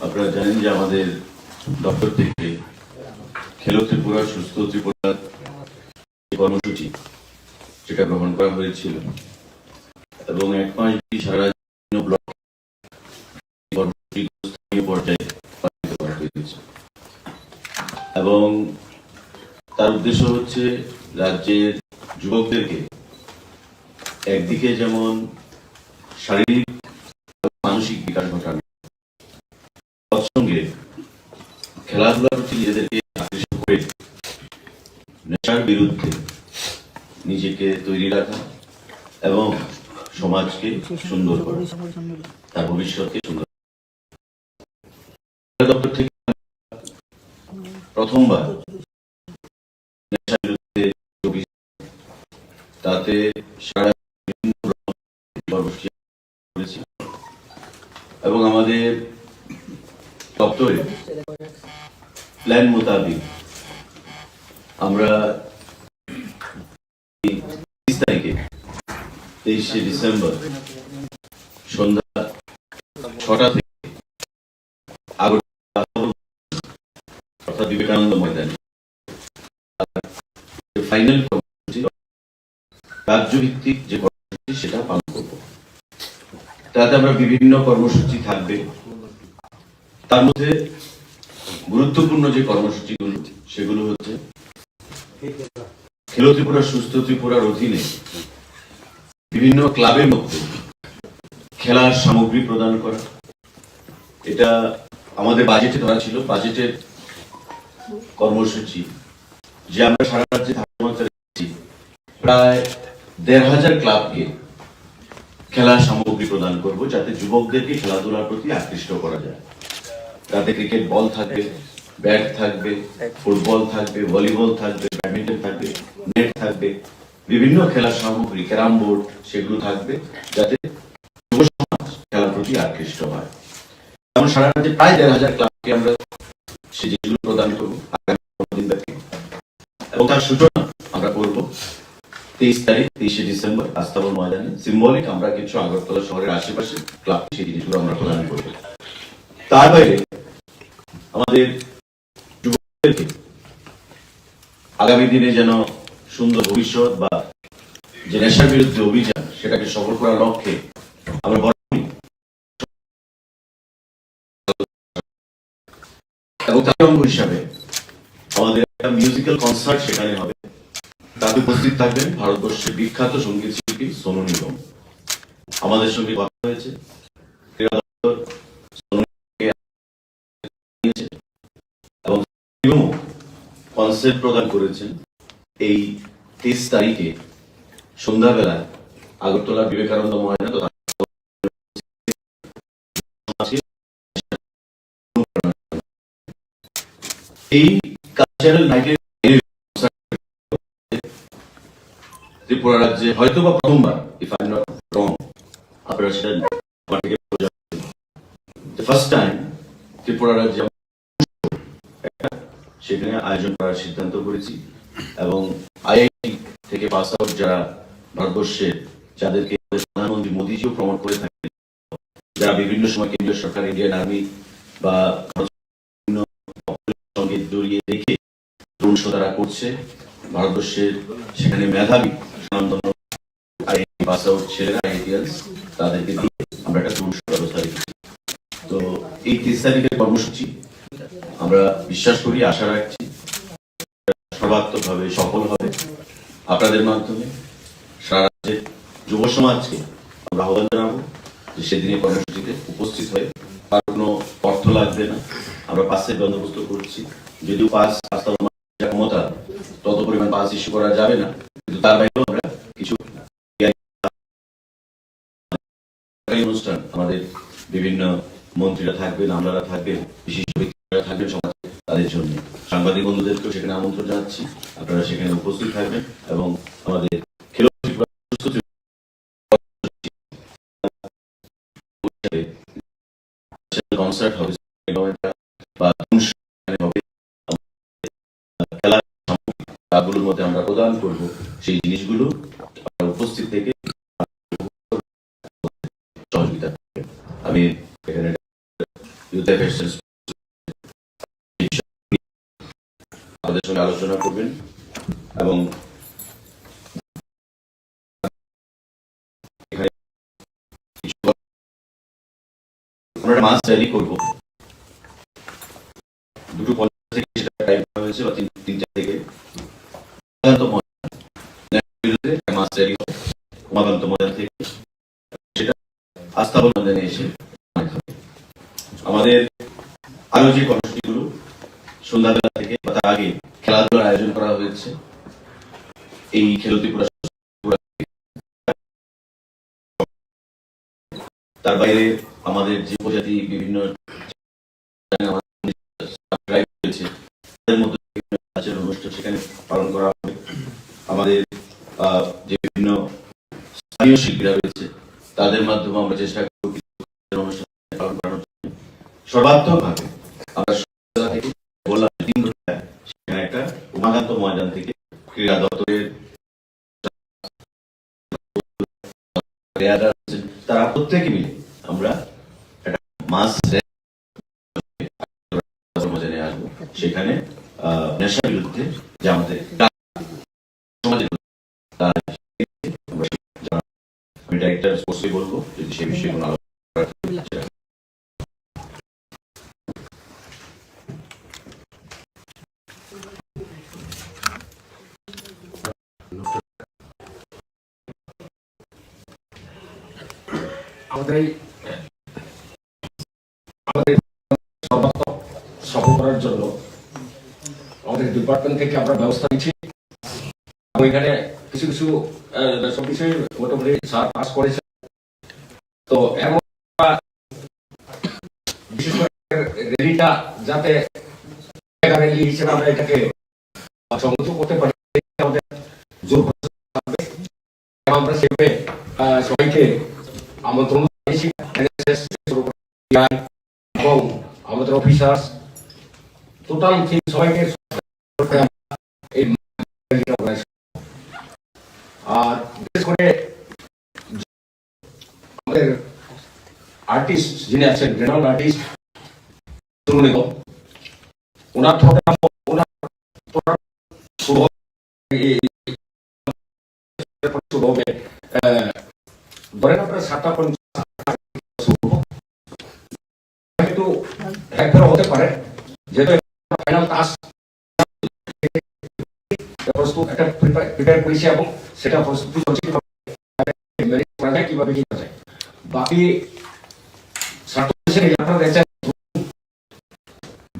আপনারা জানেন যে আমাদের দপ্তর থেকে খেলো ত্রিপুরা সুস্থ ত্রিপুরা কর্মসূচি যেটা গ্রহণ করা হয়েছিল এবং 1 মাস সারা ব্লক কর্মসূচি স্থানীয় পর্যায়ে পালিত করা হয়েছে এবং তার উদ্দেশ্য হচ্ছে রাজ্যের যুবকদেরকে একদিকে যেমন শারীরিক মানসিক বিকাশ ঘটানো, তৎসঙ্গে খেলাধুলার প্রতি নিজেদেরকে আকৃষ্ট করে নেশার বিরুদ্ধে নিজেকে তৈরি রাখা এবং সমাজকে সুন্দর করা, তার ভবিষ্যৎকে সুন্দর। দপ্তর থেকে প্রথমবার নেশার বিরুদ্ধে তাতে সারা এবং আমাদের দপ্তরে প্ল্যান মোতাবেক আমরা 30 তারিখে 23শে ডিসেম্বর সন্ধ্যা 6টা থেকে অর্থাৎ বিবেকানন্দ ময়দানে ফাইনাল কর্মসূচি রাজ্যভিত্তিক যে কর্মসূচি সেটা পালন করব। তাতে আমরা বিভিন্ন কর্মসূচি থাকবে, তার মধ্যে গুরুত্বপূর্ণ যে কর্মসূচিগুলো সেগুলো হচ্ছে খেলো ত্রিপুরা সুস্থ ত্রিপুরার অধীনে বিভিন্ন ক্লাবের মধ্যে খেলার সামগ্রী প্রদান করা। এটা আমাদের বাজেটে ধরা ছিল, বাজেটের কর্মসূচি যে আমরা সারা রাজ্যে প্রায় 1,500 ক্লাবকে খেলার সামগ্রী প্রদান করব, যাতে যুবকদেরকে খেলাধুলার প্রতি আকৃষ্ট করা যায়। তাতে ক্রিকেট বল থাকবে, ব্যাট থাকবে, ফুটবল থাকবে, ভলিবল থাকবে, ব্যাডমিন্টন থাকবে, নেট থাকবে, বিভিন্ন খেলার সামগ্রী, ক্যারাম বোর্ড, সেগুলো থাকবে যাতে যুব সমাজ খেলার প্রতি আকৃষ্ট হয়। যেমন সারা রাজ্যে প্রায় 1,500 ক্লাবকে আমরা সেই জিনিসগুলো প্রদান করবো আগামী দিন ব্যাপী এবং তার সূচনা আমরা করব 23 তারিখ 23শে ডিসেম্বর আস্তাবল ময়দানে। সিম্বলিক আমরা কিছু আগরতলা শহরের আশেপাশে ক্লাব সেই জিনিসগুলো আমরা প্রদান করব। তার বাইরে আমাদের যুবকদেরকে আগামী দিনে যেন সুন্দর ভবিষ্যৎ বা যে নেশার বিরুদ্ধে অভিযান সেটাকে সফল করার লক্ষ্যে আমরা এবং তার অঙ্গ হিসাবে আমাদের একটা মিউজিক্যাল কনসার্ট সেখানে হবে। তাতে উপস্থিত থাকবেন ভারতবর্ষের বিখ্যাত সঙ্গীত শিল্পী সোনু নিগম। আমাদের সঙ্গে কথা হয়েছে, এবং কনসার্ট প্রদান করেছেন এই 23 তারিখে সন্ধ্যাবেলা আগরতলা বিবেকানন্দ ময়দানে। এই কালচারাল নাইটের ত্রিপুরা রাজ্যে হয়তো বা প্রথমবার, if I am not wrong, আপনারা সেটা ফার্স্ট টাইম ত্রিপুরা রাজ্যে সেখানে আয়োজন করার সিদ্ধান্ত করেছি এবং আইআইটি থেকে পাস আউট যারা ভারতবর্ষের, যাদেরকে প্রধানমন্ত্রী মোদীজিও প্রমোট করে থাকেন, যারা বিভিন্ন সময় কেন্দ্রীয় সরকার, ইন্ডিয়ান আর্মি বা সঙ্গে জড়িয়ে রেখে তারা করছে ভারতবর্ষের, সেখানে মেধাবী পাস আউট ছেলেরা আইআইটিয়ানস, তাদেরকে দিয়ে আমরা একটা ব্যবস্থা রেখেছি। তো এই 30 তারিখের কর্মসূচি আমরা বিশ্বাস করি, আশা রাখছি সর্বাত্মকভাবে সফল হবে। আপনাদের মাধ্যমে সারা রাজ্যের যুব সমাজকে আমরা আহ্বান জানাবো যে সেদিনের কর্মসূচিতে উপস্থিত হয়ে, তার কোনো অর্থ লাগবে না, আমরা পাসের বন্দোবস্ত করছি। যদিও পাস ক্ষমতা তত পরিমাণ পাস ইস্যু করা যাবে না, কিন্তু তার বাইরেও আমরা কিছু অনুষ্ঠান, আমাদের বিভিন্ন মন্ত্রীরা থাকবেন, আমলারা থাকবেন, বিশিষ্ট ব্যক্তিরা থাকবেন সমাজে, তাদের জন্য সাংবাদিক বন্ধুদেরকেও সেখানে আমন্ত্রণ জানাচ্ছি। আপনারা সেখানে উপস্থিত থাকবেন এবং আমাদের কনসার্ট হবে বা খেলার সামগ্রীগুলোর মধ্যে আমরা প্রদান করব, সেই জিনিসগুলো উপস্থিত থেকে সহযোগিতা। আমি এখানে ইউথ অ্যাফেয়ার্স আমাদের সঙ্গে আলোচনা করবেন এবং আমরা মাস র্যালি করবো 2:50 থেকে সেটা টাইম হয়েছে বা 3-4 থেকে মাস র্যালি উমাকান্ত ময়দান থেকে সেটা আস্থাবল ময়দানে এসে আমাদের আরো যে কর্মসূচিগুলো সন্ধ্যাবেলা থেকে বা তার আগে খেলাধুলার আয়োজন করা হয়েছে। এই খেলো ত্রিপুরা, তার বাইরে আমাদের যে উপজাতি বিভিন্ন অনুষ্ঠান সেখানে পালন করা হবে। আমাদের যে বিভিন্ন স্থানীয় শিল্পীরা রয়েছে তাদের মাধ্যমে আমরা চেষ্টা করব অনুষ্ঠান পালন করানোর জন্য। সর্বাত্মকভাবে আমরা বললাম সেখানে একটা উমাকান্ত ময়দান থেকে ক্রীড়া দপ্তরের তারা প্রত্যেকে মিলে আমরা একটা মাস সমাজে আসবো। সেখানে নেশার বিরুদ্ধে যে আমাদের আমি ডাইরেক্টর স্পোর্টসে বলবো যদি সে বিষয়ে কোনো আমাদের সফল করার জন্য আমাদের ডিপার্টমেন্ট থেকে আমরা ব্যবস্থা নিচ্ছি। এখানে কিছু কিছু সব বিষয়ে মোটামুটি স্যার পাস করেছে। তো এমন বিশেষ করে র্যালিটা যাতে র্যালি হিসেবে আমরা এটাকে সংগঠিত করতে পারি আমাদের জোর আমরা সেভাবে সবাইকে আমন্ত্রণ জানিয়েছি এবং আমাদের অফিসার্স টোটাল টিম সবাইকে। আর বিশেষ করে আমাদের আর্টিস্ট যিনি আছেন রেনাউন্ড আর্টিস্ট ওনার ধরেন আপনার 7:50 কিন্তু একবার হতে পারে যেহেতু ফাইনাল টাস্ক একটা প্রিপেয়ার করেছি এবং সেটা প্রস্তুতি চলছে কিভাবে কি করা যায়। বাকি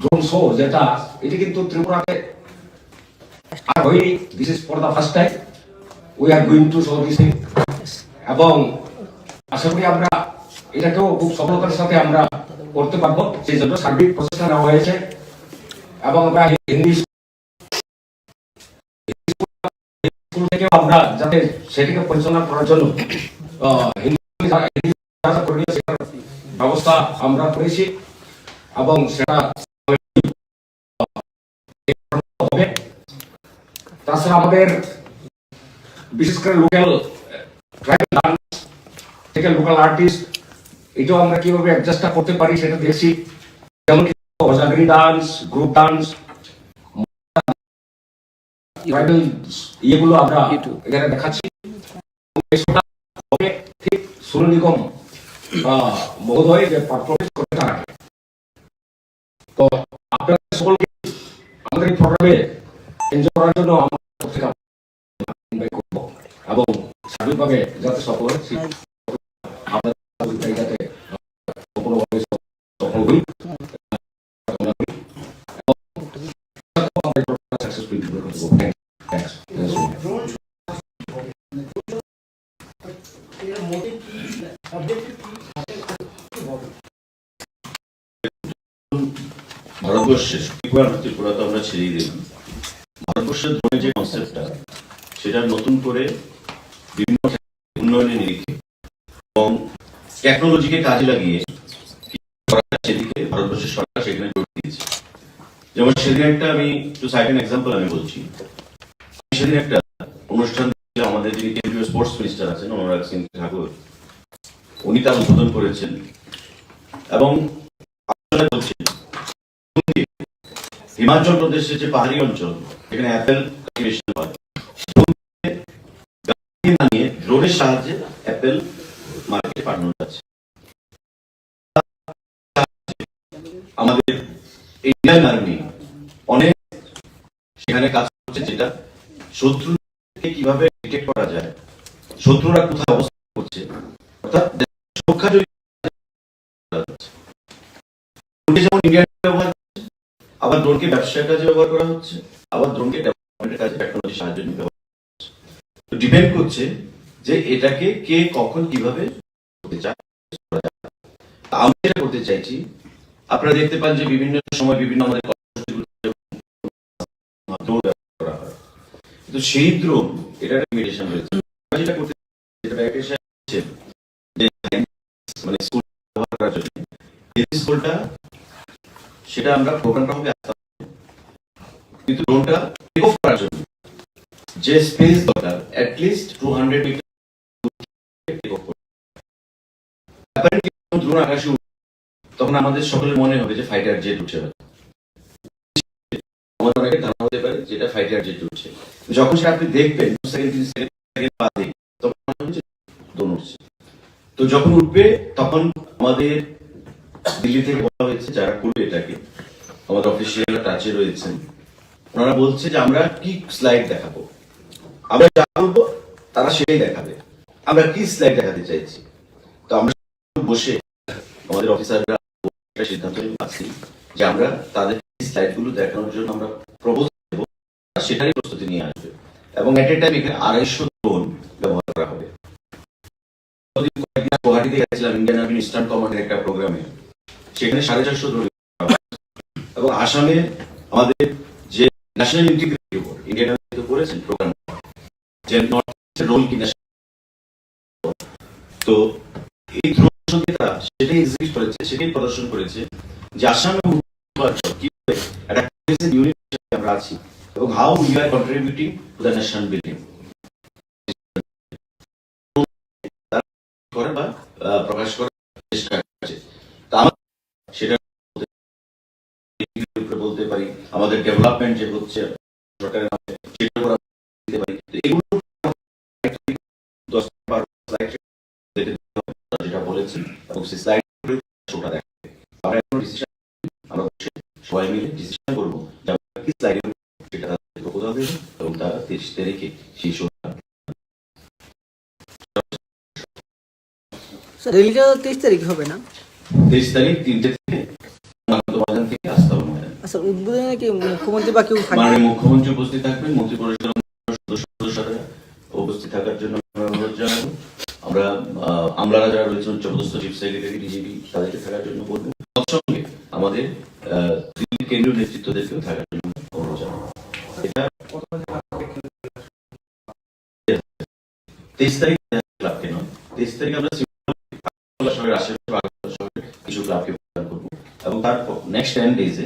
ড্রোন শো যেটা এটি কিন্তু ত্রিপুরাতে আর হয়নি। This is for the first time we are going to show this thing এবং আশা করি আমরা এটাকেও খুব সফলতার সাথে আমরা করতে পারবো। সেই জন্য সার্বিক প্রচেষ্টা নেওয়া হয়েছে এবং আমরা হিন্দি স্কুল থেকে আমরা যাতে সেটিকে পরিচালনা করার জন্য ব্যবস্থা আমরা করেছি এবং সেটা হবে। তাছাড়া আমাদের বিশেষ করে লোকাল ডান্স থেকে লোকাল আর্টিস্ট এটাও আমরা কিভাবে অ্যাডজাস্ট করতে পারি সেটা দেখছি। যেমন হজাগরি ডান্স, গ্রুপ ডান্স, ইয়েগুলো আমরা এখানে দেখাচ্ছি। ঠিক সোনু নিগম মহোদয় যে পারফরমেন্স করতে থাকে। তো আপনাদের সকলকে আমাদের এই প্রোগ্রামে এনজয় করার জন্য আমরা ইনভাইট করব এবং সার্বিকভাবে যাতে সফল হয় যাতে সফলভাবে সফল হই ভারতবর্ষে ত্রিপুরা তো আমরা ছেড়েই দিলাম। ভারতবর্ষের ধরনের যে কনসেপ্টটা সেটা নতুন করে বিভিন্ন উন্নয়নের নিরিখে এবং টেকনোলজিকে কাজে লাগিয়ে সেদিকে ভারতবর্ষের সরকার সেখানে জোর দিয়েছে। যেমন সেদিন একটা আমি একটু সাইড এক্সাম্পল আমি বলছি। সেদিন একটা অনুষ্ঠান আমাদের যিনি কেন্দ্রীয় স্পোর্টস মিনিস্টার আছেন অনুরাগ সিং ঠাকুর, উনি তার উদ্বোধন করেছেন এবং হিমাচল প্রদেশের যে পাহাড়ি অঞ্চল, এখানে অ্যাপেল কাল্টিভেশন হয়, নিয়ে ড্রোনের সাহায্যে অ্যাপেল মার্কেটে পাঠানো যাচ্ছে। আমাদের ইন্ডিয়ান আর্মি অনেক সেখানে কাজ করছে, যেটা শত্রুকে কিভাবে ডিটেক্ট করা যায়, শত্রুরা কোথায় অবস্থান করছে, অর্থাৎ সুরক্ষা যেমন ইন্ডিয়ান ব্যবহার করছে, আবার ড্রোনকে ব্যবসার কাজে ব্যবহার করা হচ্ছে, আবার ড্রোনকে ডেভেলপমেন্টের কাজে টেকনোলজির সাহায্য নিয়ে ব্যবহার করছে। ডিপেন্ড করছে যে এটাকে কে কখন কিভাবে করতে চায়। আমি যেটা করতে চাইছি, আপনারা দেখতে পান যে বিভিন্ন সময় বিভিন্ন আমাদের ড্রোন ব্যবহার করা হয়, কিন্তু সেই ড্রোন এটার লিমিটেশন রয়েছে। যেটা করতে মানে স্কুল ব্যবহার করার জন্য স্কুলটা সেটা আমরা প্রোগ্রামটা হবে, কিন্তু ড্রোনটা টেক অফ করার জন্য যে স্পেস দরকার অ্যাটলিস্ট 200 মিটার টেক অফ করতে। ড্রোন আকাশে তখন আমাদের সকলের মনে হবে যে ফাইটার জেট উঠছে, আমাদের অনেকের ধারণা হতে পারে যেটা ফাইটার জেট উঠছে। যখন সেটা আপনি দেখবেন 2 সেকেন্ড 3 সেকেন্ড বাদে, তখন মনে হবে যে ড্রোন উঠছে। তো যখন উঠবে তখন আমাদের দিল্লি থেকে বলা হয়েছে, যারা করবে এটাকে, আমাদের অফিসিয়াল টাচে রয়েছেন, ওনারা বলছে যে আমরা কি স্লাইড দেখাবো, আমরা যা বলবো তারা সেটাই দেখাবে, আমরা কি স্লাইড দেখাতে চাইছি। তো আমরা বসে আমাদের অফিসাররা সিদ্ধান্ত নিচ্ছি যে আমরা তাদের স্লাইড গুলো দেখানোর জন্য আমরা প্রপোজাল দেব, সেটারই প্রস্তুতি নিয়ে আসবে, এবং এট এ টাইম এখানে 250 ড্রোন ব্যবহার করা হবে। গুয়াহাটিতে গেছিলাম ইন্ডিয়ান আর্মি ইস্টার্ন কমান্ডের একটা প্রোগ্রামে, সেখানে 450 ড্রোন, এবং আসামে আমাদের যে national integrity board Indian army করেছেন প্রোগ্রাম, যে নর্থ ইস্টের রোল কি, তো এই ড্রোন সেটাই এক্সিস্ট করেছে, সেটাই প্রদর্শন করেছে যে আসামে কিভাবে একটা ইউনিট আমরা আছি, এবং how we are contributing to the national building বা প্রকাশ করার চেষ্টা করছে। তা আমরা সেটা বলতে পারি, আমাদের ডেভেলপমেন্ট যে হচ্ছে সরকারের নামে, সেটা আমরা দিতে পারি। এগুলো 10-12 স্লাইড যেটা বলেছি, এবং সেই স্লাইড শোটা দেখাবে। আমরা এখন ডিসিশন, আমরা সবাই মিলে ডিসিশন করবো যে আমরা কি স্লাইড সেটা প্রপোজাল দেব, এবং তারা 30 তারিখে সেই শোটা। স্যার রিলিজটা 23 তারিখ হবে না? 23 তারিখ 3টে থেকে ময়দান থেকে আসতে হবে ময়দান। আচ্ছা, উদ্বোধনে কি মুখ্যমন্ত্রী বা কেউ থাকবে? মানে মুখ্যমন্ত্রী উপস্থিত থাকবেন, মন্ত্রী পরিষদের সদস্যরা উপস্থিত থাকার জন্য অনুরোধ জানাবো। আমরা আমলারা যারা রয়েছেন, উচ্চপদস্থ চিফ সেক্রেটারি, ডিজিপি, তাদেরকে থাকার জন্য বলবো। তৎসঙ্গে আমাদের কেন্দ্রীয় নেতৃত্বদেরকেও থাকার জন্য অনুরোধ জানাবো। এটা 23 তারিখ ক্লাবকে নয়, 23 তারিখ আমরা শহরের আশেপাশে কিছু ক্লাবকে প্রদান করবো, এবং তারপর নেক্সট 10 ডেজে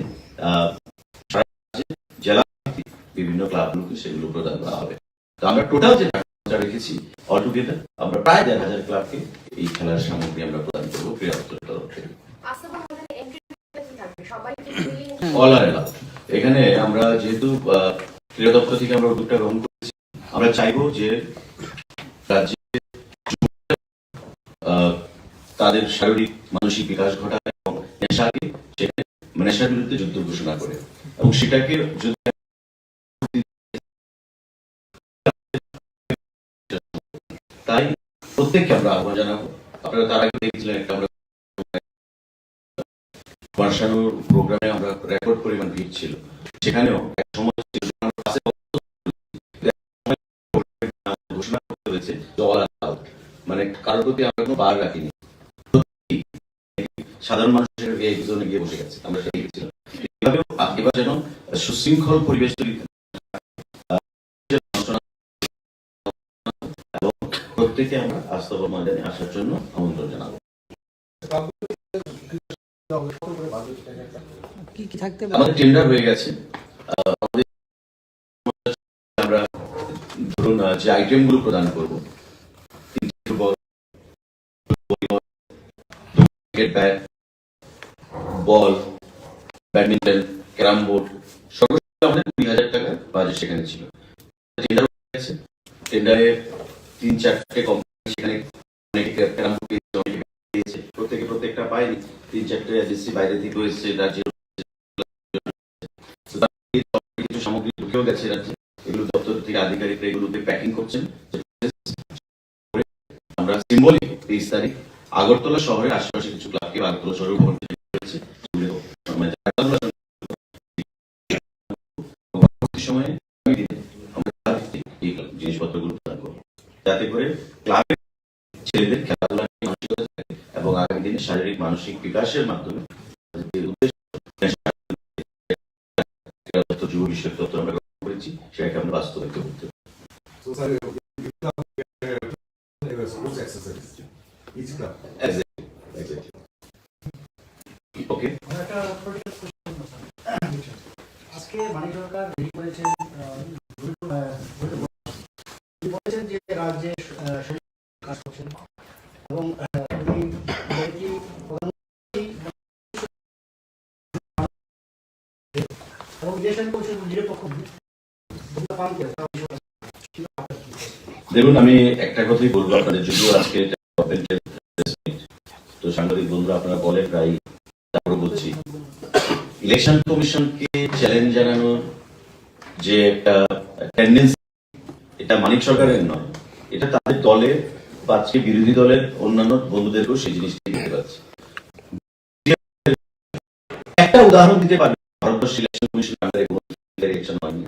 জেলা বিভিন্ন ক্লাবগুলোকে সেগুলো প্রদান করা হবে। তো আমরা টোটাল যে টাকা রেখেছি অলটুগেদার আমরা প্রায় 1,500 ক্লাবকে এই খেলার সামগ্রী আমরা প্রদান করবো ক্রীড়া দপ্তরের তরফ থেকে। অল আর এলাও। এখানে আমরা যেহেতু ক্রীড়া দপ্তর থেকে আমরা উদ্যোগটা গ্রহণ করেছি, আমরা চাইবো যে রাজ্যে তাদের শারীরিক মানসিক বিকাশ ঘটায় এবং নেশাকে নেশার বিরুদ্ধে যুদ্ধ ঘোষণা করে, এবং সেটাকে তাই প্রত্যেককে আমরা আহ্বান জানাবো। আপনারা তার আগে দেখেছিলেন একটা আমরা বার্ষানোর প্রোগ্রামে আমরা রেকর্ড পরিমাণ ভিড় ছিল, সেখানেও এক সময় ঘোষণা করতে হয়েছে মানে কারোর প্রতি আমরা কোনো বার রাখিনি, সাধারণ মানুষের জোনে গিয়ে বসে গেছে, আমরা সেটাই গেছিলাম। এভাবেও এবার যেন সুশৃঙ্খল পরিবেশ তৈরি, এবং প্রত্যেকে আমরা আস্তব ময়দানে আসার জন্য আমন্ত্রণ জানাবো। আমাদের টেন্ডার হয়ে গেছে, আমরা ধরুন যে আইটেম গুলো প্রদান করবো, বল, ব্যাডমিন্টন, ক্যারাম বোর্ড, সর্বশেষ আমাদের 20,000 টাকা বাজেট সেখানে ছিল। টেন্ডার হয়েছে, টেন্ডারে 3-4টে কোম্পানি সেখানে অনেকে ক্যারাম বোর্ড পেয়েছে, অনেকে পেয়েছে, প্রত্যেকটা পায়নি। 3-4টে এজেন্সি বাইরে থেকে এসেছে, রাজ্যে কিছু সামগ্রী ঢুকেও গেছে রাজ্যে। এগুলো দপ্তর থেকে আধিকারিকরা এগুলোকে প্যাকিং করছেন। আমরা সিম্বলিক 23 তারিখ আগরতলা শহরের আশেপাশে কিছু ক্লাবকে আগরতলা শহরে সময়ে এই জিনিসপত্রগুলো প্রদান করবো, যাতে করে ক্লাবের ছেলেদের খেলাধুলা মানসিকতা থাকে এবং আগামী দিনে শারীরিক মানসিক বিকাশের মাধ্যমে যুব বিষয়ক তথ্য আমরা গ্রহণ করেছি সেটাকে আমরা বাস্তবায়িত করতে হবে। ওকে, আজকে মানিক সরকার রেডি করেছেন বলেছেন যে রাজ্যে কাজ করছেন এবং দেখুন, আমি একটা কথাই বলবো আপনাদের, যদিও আজকে তো সাংবাদিক বন্ধুরা আপনারা বলেন প্রায়, তারপরে বলছি, ইলেকশন কমিশনকে চ্যালেঞ্জ জানানোর যে একটা টেন্ডেন্সি, এটা মানিক সরকারের নয়, এটা তাদের দলের বা আজকে বিরোধী দলের অন্যান্য বন্ধুদেরকেও সেই জিনিসটি দেখতে পাচ্ছে। একটা উদাহরণ দিতে পারবে ভারতবর্ষ ইলেকশন কমিশন ইলেকশন হয়নি।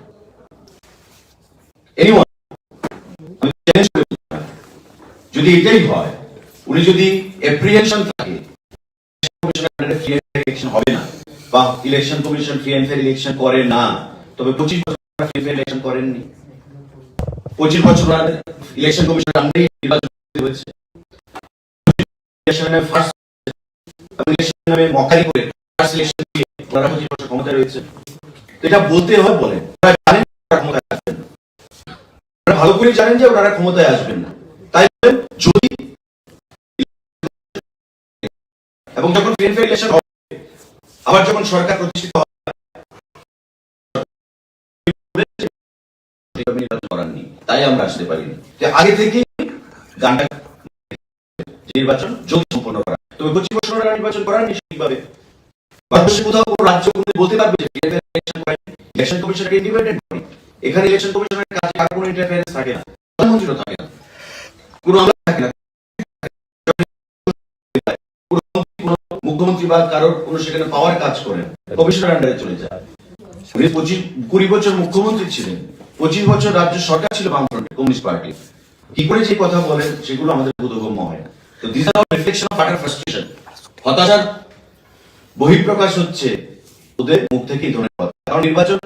যদি এটাই হয়, উনি যদি এপ্রিহেনশন থাকে হবে না বা election commission free and fair election করে না, তবে 25 বছর ফ্রি ফেয়ার ইলেকশন করেননি। 25 বছর ইলেকশন কমিশন আমরাই নির্বাচন হয়েছে, ইলেকশনে ফার্স্ট ইলেকশনে মকারি করে ফার্স্ট ইলেকশন দিয়ে ওনারা 25 বছর ক্ষমতায় রয়েছে। তো এটা বলতে হয় বলে জানেন ক্ষমতায় আসবেন না, ভালো করে জানেন যে ওনারা ক্ষমতায় আসবেন না, তাই যদি এবং যখন ফ্রি ফেয়ার ইলেকশন হবে, আবার যখন সরকার প্রতিষ্ঠিত হবে, করাননি, তাই আমরা আসতে পারিনি। আগে থেকে গানটা নির্বাচন জলদি সম্পন্ন করা, তবে 25 বছর নির্বাচন করাননি ঠিকভাবে। ভারতবর্ষে কোথাও কোনো রাজ্য বলতে পারবে যে ইলেকশন কমিশনের ইন্ডিপেন্ডেন্ট বডি, এখানে ইলেকশন কমিশনের কাজে আর কোনো ইন্টারফারেন্স থাকে না, প্রধানমন্ত্রীরও থাকে না, কোনো আমলা থাকে না, মুখ্যমন্ত্রী বা কারোর কোনো সেখানে পাওয়ার কাজ করেন, কমিশনের আন্ডারে চলে যায়। 20 বছর মুখ্যমন্ত্রী ছিলেন, 25 বছর রাজ্য সরকার ছিল বামফ্রন্ট কমিউনিস্ট পার্টি। কি করে যে কথা বলেন সেগুলো আমাদের বোধগম্য হয় না। তো দিস আর রিফ্লেকশন অফ আটার ফ্রাস্ট্রেশন, হতাশার বহিঃপ্রকাশ হচ্ছে ওদের মুখ থেকে এই ধরনের কথা। কারণ নির্বাচন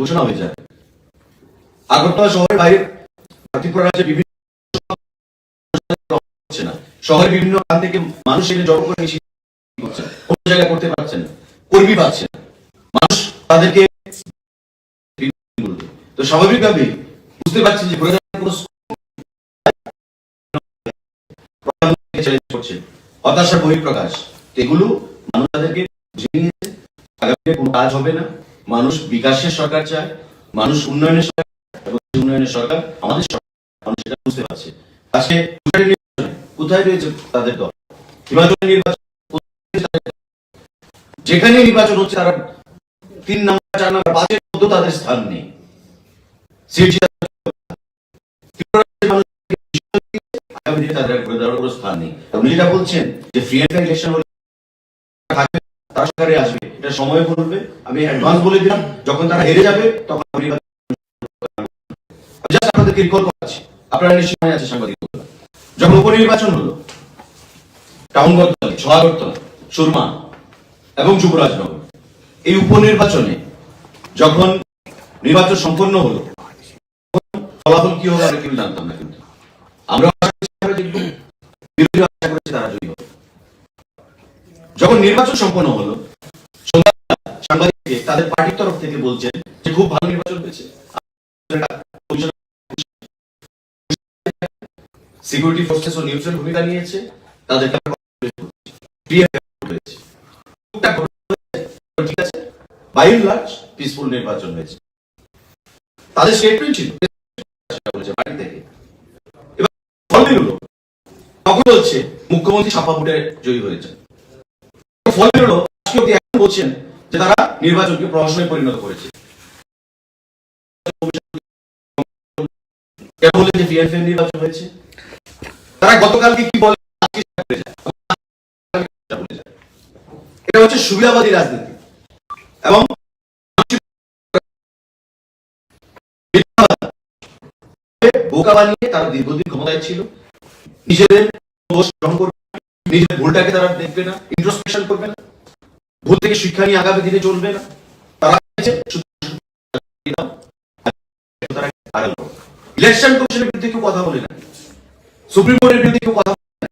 ঘোষণা হয়ে যায়, আগরতলা শহরের বাইরে ত্রিপুরা রাজ্যে বিভিন্ন শহরের বিভিন্ন স্থান থেকে মানুষ এখানে জড়ো করে মিছিল করছে, কোনো জায়গায় করতে পারছেন না, কর্মী পাচ্ছে না, মানুষ তাদেরকে। তো স্বাভাবিকভাবে বুঝতে পারছেন যে হতাশার বহিঃপ্রকাশ, এগুলো মানুষ তাদেরকে বুঝে নিয়েছে। আগামী কোনো কাজ হবে না, মানুষ বিকাশের সরকার চায়, মানুষ উন্নয়নের সরকার, এবং উন্নয়নের সরকার আমাদের সরকার, মানুষ সেটা বুঝতে পারছে। আজকে কোথায় রয়েছে তাদের দল? হিমাচল নির্বাচন, যেখানে নির্বাচন হচ্ছে তারা 3 নম্বর 4 নম্বর 5 মধ্যে তাদের স্থান নেই। স্থান নেই। আপনি যেটা বলছেন যে ফ্রি এন্ড ফেয়ার ইলেকশন হলে তারা সরকারে আসবে, এটা সময় বলবে। আমি অ্যাডভান্স বলে দিলাম, যখন তারা হেরে যাবে তখন আপনাদেরকে রিকল করাচ্ছি, আপনারা নিশ্চয় আছে সাংবাদিক, যখন উপনির্বাচন হলো টাউনগড়তলা, ছয়াগড়তলা, সুরমা এবং যুবরাজনগর, এই উপনির্বাচনে যখন নির্বাচন সম্পন্ন হলো, ফলাফল কি হবে আমরা কেউ জানতাম না, কিন্তু আমরা তারা জয়ী হবে। যখন নির্বাচন সম্পন্ন হলো, সাংবাদিককে তাদের পার্টির তরফ থেকে বলছেন যে খুব ভালো নির্বাচন হয়েছে, সিকিউরিটি ফোর্সেস ও নিউট্রাল ভূমিকা নিয়েছে, তাদের ঠিক আছে, বাই এন্ড লার্জ পিসফুল নির্বাচন হয়েছে। তাদের স্টেটমেন্ট ছিল বলেছে বাড়ি থেকে। এবার ফল বেরোলো, তখন বলছে মুখ্যমন্ত্রী ছাপ্পা ভোটে জয়ী হয়েছে। ফল বেরোলো, আজকে অব্দি এখন বলছেন যে তারা নির্বাচনকে প্রহসনে পরিণত করেছে। কেন বলে যে বিএনপির নির্বাচন হয়েছে? তারা গতকালকে কি বলে, এটা হচ্ছে সুবিধাবাদী রাজনীতি এবং বোকা বানিয়ে তারা দীর্ঘদিন ক্ষমতায় ছিল, নিজেদের দোষ গ্রহণ করবে, নিজের ভুলটাকে তারা দেখবে না, ইন্ট্রোস্পেকশন করবে না, ভুল থেকে শিক্ষা নিয়ে আগামী দিনে চলবে না। তারা ইলেকশন কমিশনের বিরুদ্ধে কেউ কথা বলে না, সুপ্রিম কোর্টের বিরুদ্ধে কেউ কথা বলে না,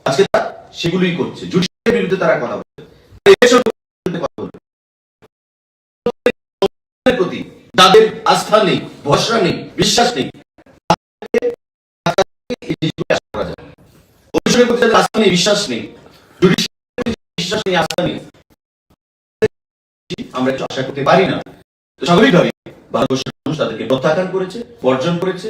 আজকে তারা সেগুলোই করছে। জুডিশিয়ারির বিরুদ্ধে তারা কথা বলছে, ইলেকশন বিরুদ্ধে কথা বলছে। প্রতি যাদের আস্থা নেই, ভরসা নেই, বিশ্বাস নেই, আস্থা নেই, বিশ্বাস নেই, বিশ্বাস নেই, আস্থা নেই, আমরা একটু আশা করতে পারি না। তো স্বাভাবিকভাবে ভারতবর্ষের মানুষ তাদেরকে প্রত্যাখ্যান করেছে, বর্জন করেছে।